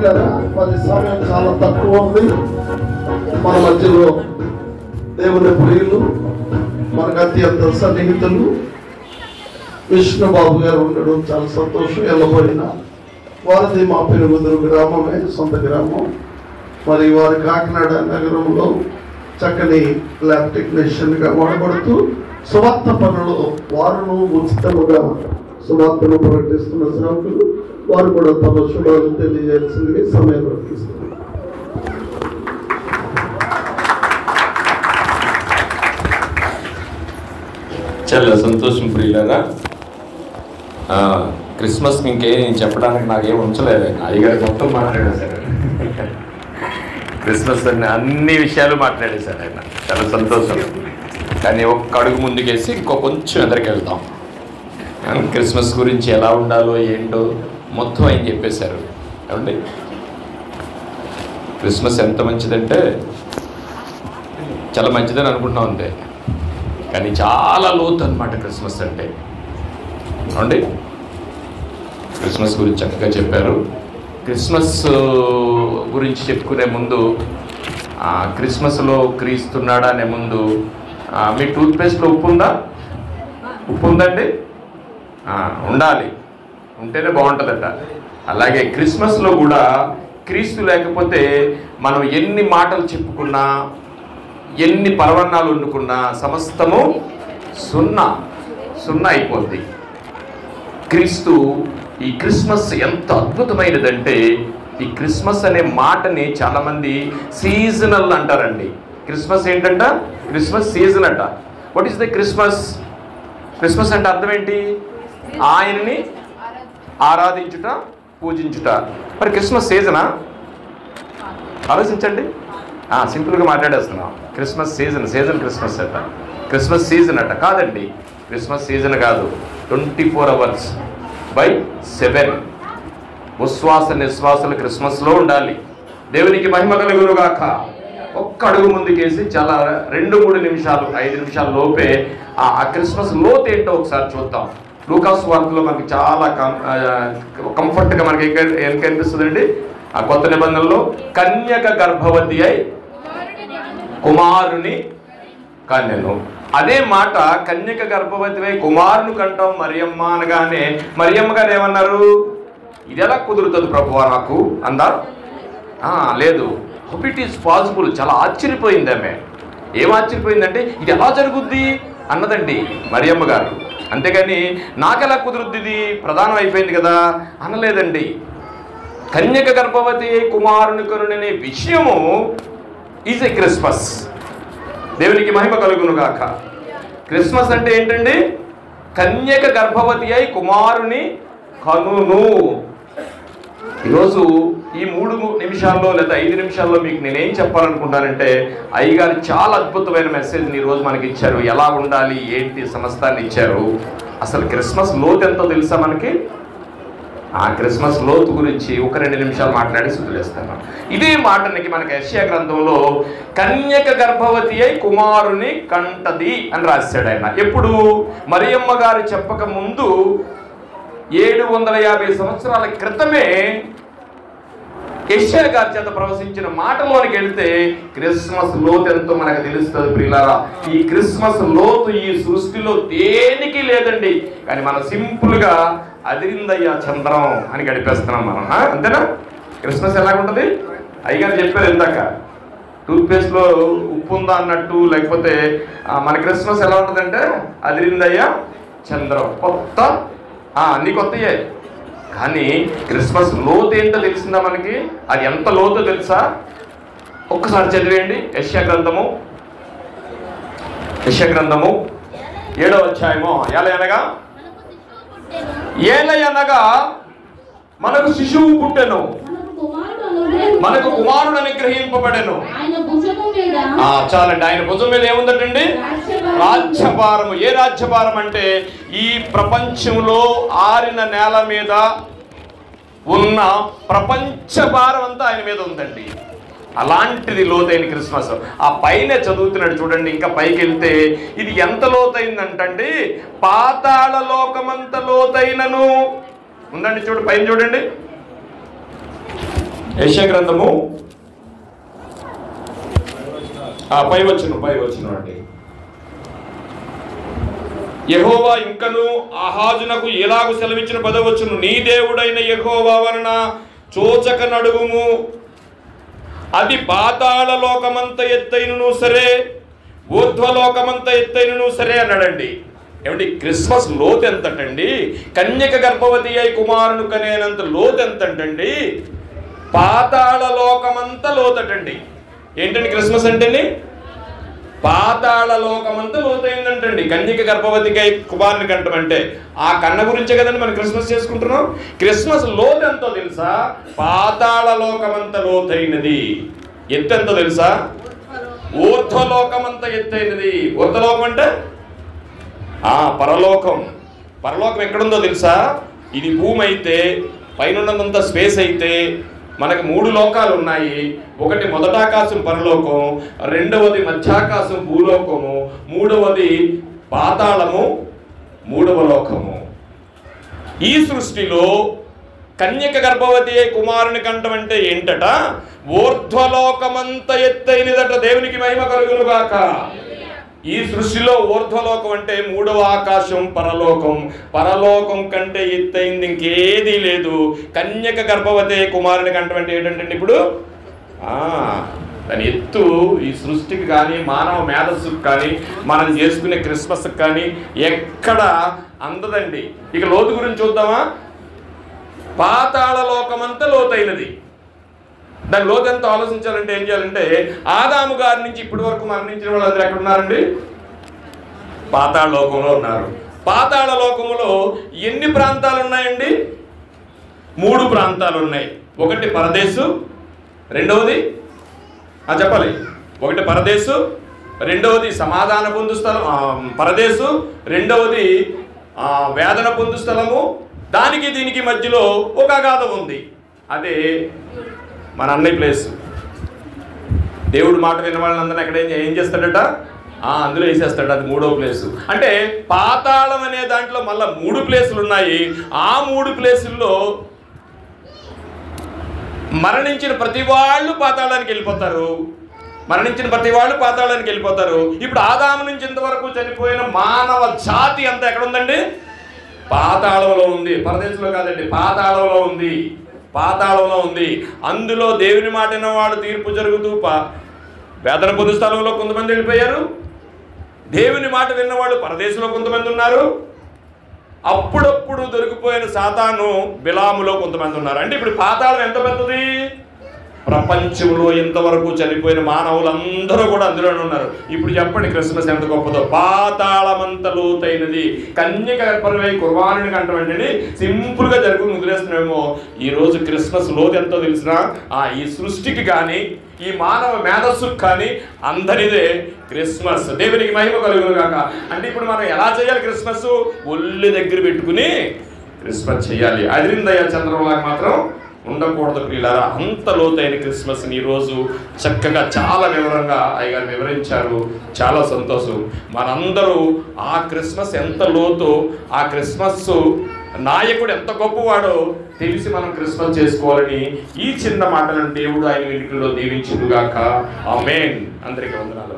పిల్లరా, మరి సమయం చాలా తక్కువ ఉంది. మన మధ్యలో దేవుని ప్రియులు, మనకు అత్యంత సన్నిహితులు విష్ణుబాబు గారు ఉండడం చాలా సంతోషం. వెళ్ళబోయిన వారిది మా పెరుగుదరు గ్రామమే, సొంత గ్రామం. మరి వారి కాకినాడ నగరంలో చక్కని ల్యాబ్ టెక్నీషియన్గా వాడబడుతూ సువార్త పనులు వారును ఉచితముగా సువార్తను ప్రకటిస్తున్న సేవకులు. వారు కూడా తమ శుభాలు తెలియజేయాల్సిందిగా సమయం ప్రకటిస్తున్నారు. చాలా సంతోషం ప్రియులారా. క్రిస్మస్కి ఇంకేం చెప్పడానికి నాకేం ఉంచలేదు. అయ్యగారు మొత్తం మాట్లాడేశారు. క్రిస్మస్ అన్ని విషయాలు మాట్లాడేశారు ఆయన. చాలా సంతోషం. కానీ ఒక్క అడుగు ముందుకేసి కొంచెం ఎదరికి వెళ్తాం. క్రిస్మస్ గురించి ఎలా ఉండాలో ఏంటో మొత్తం ఆయన చెప్పేశారు. ఏమండి, క్రిస్మస్ ఎంత మంచిదంటే చాలా మంచిదని అనుకుంటున్నాం అంతే, కానీ చాలా లోతు అన్నమాట క్రిస్మస్ అంటే. అవునండి, క్రిస్మస్ గురించి చక్కగా చెప్పారు. క్రిస్మస్ గురించి చెప్పుకునే ముందు, క్రిస్మస్లో క్రీస్తున్నాడా అనే ముందు, మీ టూత్పేస్ట్లో ఉప్పు ఉందా? ఉప్పు ఉందండి, ఉండాలి, ఉంటేనే బాగుంటుందట. అలాగే క్రిస్మస్లో కూడా క్రీస్తు లేకపోతే మనం ఎన్ని మాటలు చెప్పుకున్నా, ఎన్ని పర్వణాలు వండుకున్నా సమస్తము సున్నా సున్నా అయిపోద్ది. క్రీస్తు, ఈ క్రిస్మస్ ఎంత అద్భుతమైనదంటే, ఈ క్రిస్మస్ అనే మాటని చాలామంది సీజనల్ అంటారండి. క్రిస్మస్ ఏంటంట? క్రిస్మస్ సీజన్ అంట. What is the Christmas? Christmas అంటే అర్థం ఏంటి? ఆయనని ఆరాధించుట, పూజించుట. మరి క్రిస్మస్ సీజనా? ఆలోచించండి. సింపుల్గా మాట్లాడేస్తున్నాం. క్రిస్మస్ సీజన్ క్రిస్మస్ అట, క్రిస్మస్ సీజన్ అట. కాదండి, క్రిస్మస్ సీజన్ కాదు. 24 hours by 7 ఉశ్వాస నిశ్వాసాలు క్రిస్మస్లో ఉండాలి. దేవునికి మహిమ కలుగునుగాక. ఒక్క అడుగు ముందుకేసి చాలా 2-3 నిమిషాలు 5 నిమిషాల లోపే ఆ క్రిస్మస్ లోతు ఏంటో ఒకసారి చూద్దాం. లూకాసు వార్తలో మనకి చాలా కంఫర్ట్గా మనకి ఏం కనిపిస్తుందండి? ఆ కొత్త నిబంధనలో కన్యక గర్భవతి అయి కుమారుని కన్యను. అదే మాట కన్యక గర్భవతి అయి కుమారుని కంటాం మరియమ్మ అనగానే మరియమ్మ గారు ఏమన్నారు? ఇది ఎలా కుదురుతుంది ప్రభువా నాకు అందా? లేదు, హౌ ఇట్ ఈస్ పాసిబుల్. చాలా ఆశ్చర్యపోయింది ఆమె. ఏం ఆశ్చర్యపోయిందంటే ఇది ఎలా జరుగుద్ది అన్నదండి మరియమ్మ గారు. అంతేగాని నాకెలా కుదురుద్ది, ఇది ప్రధానం అయిపోయింది కదా అనలేదండి. కన్యక గర్భవతి కుమారుని కనుననే విషయము ఈజ్ ఏ క్రిస్మస్. దేవునికి మహిమ కలుగునుగాక. క్రిస్మస్ అంటే ఏంటండి? కన్యక గర్భవతి అయి కుమారుని కనును. ఈరోజు ఈ 3 నిమిషాల్లో లేదా 5 నిమిషాల్లో మీకు నేనేం చెప్పాలనుకుంటానంటే, అయ్యగారు చాలా అద్భుతమైన మెసేజ్ని ఈరోజు మనకి ఇచ్చారు. ఎలా ఉండాలి ఏంటి సమస్తాన్ని ఇచ్చారు. అసలు క్రిస్మస్ లోతు ఎంతో తెలుసా మనకి? ఆ క్రిస్మస్ లోతు గురించి 1-2 నిమిషాలు మాట్లాడి వదిలేస్తాను. ఇదే మాటనికి మనకి యెషయా గ్రంథంలో కన్యక గర్భవతి అయి కుమారుని కంటది అని రాశాడు ఆయన. ఎప్పుడు? మరియమ్మ గారు చెప్పక ముందు 750 సంవత్సరాల క్రితమే యెషయా గారి చేత ప్రవచించిన మాటలోనికి వెళ్తే క్రిస్మస్ లోతు ఎంతో మనకు తెలుస్తుంది ప్రియులారా. ఈ క్రిస్మస్ లోతు ఈ సృష్టిలో దేనికి లేదండి. కానీ మనం సింపుల్గా అదిరిందయ్యా చంద్రం అని గడిపేస్తున్నాం మనం. అంతేనా? క్రిస్మస్ ఎలాగుంటుంది? అయ్యగారు చెప్పారు ఇందాక, టూత్పేస్ట్లో ఉప్పు ఉందా అన్నట్టు. లేకపోతే మన క్రిస్మస్ ఎలా ఉంటుందంటే అదిరిందయ్యా చంద్రం. కొత్త, అన్నీ కొత్తయే. కానీ క్రిస్మస్ లోతు ఏంటో తెలిసిందా మనకి? అది ఎంత లోతో తెలుసా? ఒక్కసారి చదివేయండి. యెషయా గ్రంథము 7వ అధ్యాయము. ఏలయనగా మనకు శిశువు పుట్టెను, మనకు కుమారుడు అనుగ్రహింపబడెను. చాలండి. ఆయన భుజం మీద ఏముందటండి? రాజ్యభారము. ఏ రాజ్యభారం అంటే ఈ ప్రపంచంలో ఆరిన నేల మీద ఉన్న ప్రపంచ భారం అంతా ఆయన మీద ఉందండి. అలాంటిది లోతైన క్రిస్మస్. ఆ పైన చదువుతున్నాడు చూడండి. ఇంకా పైకి వెళ్తే ఇది ఎంత లోతైందంటండి, పాతాళ లోకమంత లోతైనను ఉందండి. పైన చూడండి. యెషయా గ్రంథము పై వచ్చును అండి. యెహోవా ఇంకను ఆహాజునకు ఎలాగు సెలవిచ్చిన పదవచ్చును, నీ దేవుడైన యెహోవా వలన చోచక నడుగుము, అది పాతాళ లోకమంత ఎత్తైనను సరే, ఊర్ధ్వలోకమంత ఎత్తైనను సరే అన్నాడండి. ఏమండి, క్రిస్మస్ లోతు ఎంతటండి? కన్యక గర్భవతి అయి కుమారుని కనేనంత లోతు ఎంతంటండి? పాతాళ లోకమంత లోతటండి. ఏంటండి క్రిస్మస్ అంటేని? పాతాళ లోకమంతా లోతైందంటండి. కన్యక గర్భవతికి అయి కుమారుని కంటం అంటే ఆ కన్న గురించే కదండి మనం క్రిస్మస్ చేసుకుంటున్నాం. క్రిస్మస్ లోతు ఎంతో తెలుసా? పాతాళ లోకమంత లోతైనది. ఎత్తు ఎంతో తెలుసా? ఊర్ధ్వలోకమంత ఎత్తైనది. ఊర్ధ్వలోకం అంటే పరలోకం. పరలోకం ఎక్కడుందో తెలుసా? ఇది భూమి అయితే, పైన స్పేస్ అయితే మనకు 3 లోకాలు ఉన్నాయి. ఒకటి మొదటాకాశం పరలోకం, రెండవది మధ్యాకాశం భూలోకము, మూడవది పాతాళము, 3వ లోకము. ఈ సృష్టిలో కన్యక గర్భవతి కుమారుని కంఠం అంటే ఏంటట? ఊర్ధ్వలోకమంత ఎత్తైనదట. దేవునికి మహిమ కలుగును గాక. ఈ సృష్టిలో ఊర్ధ్వలోకం అంటే 3వ ఆకాశం, పరలోకం. పరలోకం కంటే ఎత్తైంది ఇంకేదీ లేదు. కన్యక గర్భవతి కుమారుని కంఠం అంటే ఏంటంటే ఇప్పుడు దాని ఎత్తు ఈ సృష్టికి కానీ, మానవ మేధస్సుకు కానీ, మనం చేసుకునే క్రిస్మస్కి కానీ ఎక్కడ అందదండి. ఇక లోతు గురించి చూద్దామా? పాతాళ లోకమంతా లోతైనది. దాని లోతెంత ఆలోచించాలంటే ఏం చేయాలంటే, ఆదాము గారి నుంచి ఇప్పటి వరకు మరణించిన వాళ్ళందరూ ఎక్కడ ఉన్నారండి? పాతాళ లోకంలో ఉన్నారు. పాతాళ లోకములో ఎన్ని ప్రాంతాలు ఉన్నాయండి? 3 ప్రాంతాలు ఉన్నాయి. ఒకటి పరదేశు, రెండవది చెప్పాలి, ఒకటి పరదేశు, రెండవది సమాధాన పొందు స్థలం పరదేశు, రెండవది వేదన పొందు స్థలము. దానికి దీనికి మధ్యలో ఒక అగాధం ఉంది. అదే మన అన్నయ్య ప్లేస్. దేవుడు మాట విన్న వాళ్ళందరినీ అక్కడ ఏం చేస్తాడట? అందులో వేసేస్తాడు. అది 3వ ప్లేసు. అంటే పాతాళం అనే దాంట్లో మళ్ళీ 3 ప్లేసులు ఉన్నాయి. ఆ 3 ప్లేసుల్లో మరణించిన ప్రతి వాళ్ళు పాతాళానికి వెళ్ళిపోతారు. ఇప్పుడు ఆదాము నుంచి ఇంతవరకు చనిపోయిన మానవ జాతి అంతా ఎక్కడ ఉందండి? పాతాళంలో ఉంది. పరదేశంలో కాదండి, పాతాళంలో ఉంది. అందులో దేవుని మాట విన్నవాడు తీర్పు జరుగుతూ వేదన పొందు స్థలంలో కొంతమంది వెళ్ళిపోయారు. దేవుని మాట విన్నవాళ్ళు పరదేశంలో కొంతమంది ఉన్నారు. అప్పుడప్పుడు దొరికిపోయిన సాతాను బిలాములో కొంతమంది ఉన్నారు. అంటే ఇప్పుడు పాతాళం ఎంత పెద్దది? ప్రపంచంలో ఇంతవరకు చనిపోయిన మానవులందరూ కూడా అందులోనే ఉన్నారు. ఇప్పుడు చెప్పండి క్రిస్మస్ ఎంత గొప్పదో. పాతాళమంత లోతైనది. కన్యక గర్భవతి కుమారుని కంఠం అంటే సింపుల్గా జరుగుతూ ముదిలేస్తున్నామేమో. ఈరోజు క్రిస్మస్ లోతు ఎంతో తెలిసినా ఈ సృష్టికి కానీ, ఈ మానవ మేధస్సుకు కానీ అందరిదే క్రిస్మస్. దేవునికి మహిమ కలుగును గాక. అంటే ఇప్పుడు మనం ఎలా చేయాలి క్రిస్మస్? ఒళ్ళు దగ్గర పెట్టుకుని క్రిస్మస్ చేయాలి. అదిరిందయ్య చంద్రంలాగా మాత్రం ఉండకూడదు ప్రియులారా. అంత లోతైన క్రిస్మస్ని ఈరోజు చక్కగా చాలా వివరంగా అయ్యగారు వివరించారు. చాలా సంతోషం. మనందరూ ఆ క్రిస్మస్ ఎంత లోతో, ఆ క్రిస్మస్ నాయకుడు ఎంత గొప్పవాడో తెలిసి మనం క్రిస్మస్ చేసుకోవాలని ఈ చిన్న మాటలను దేవుడు ఆయన వెనుకలో దీవించుగాక. ఆమేన్. అందరికీ వందనాలు.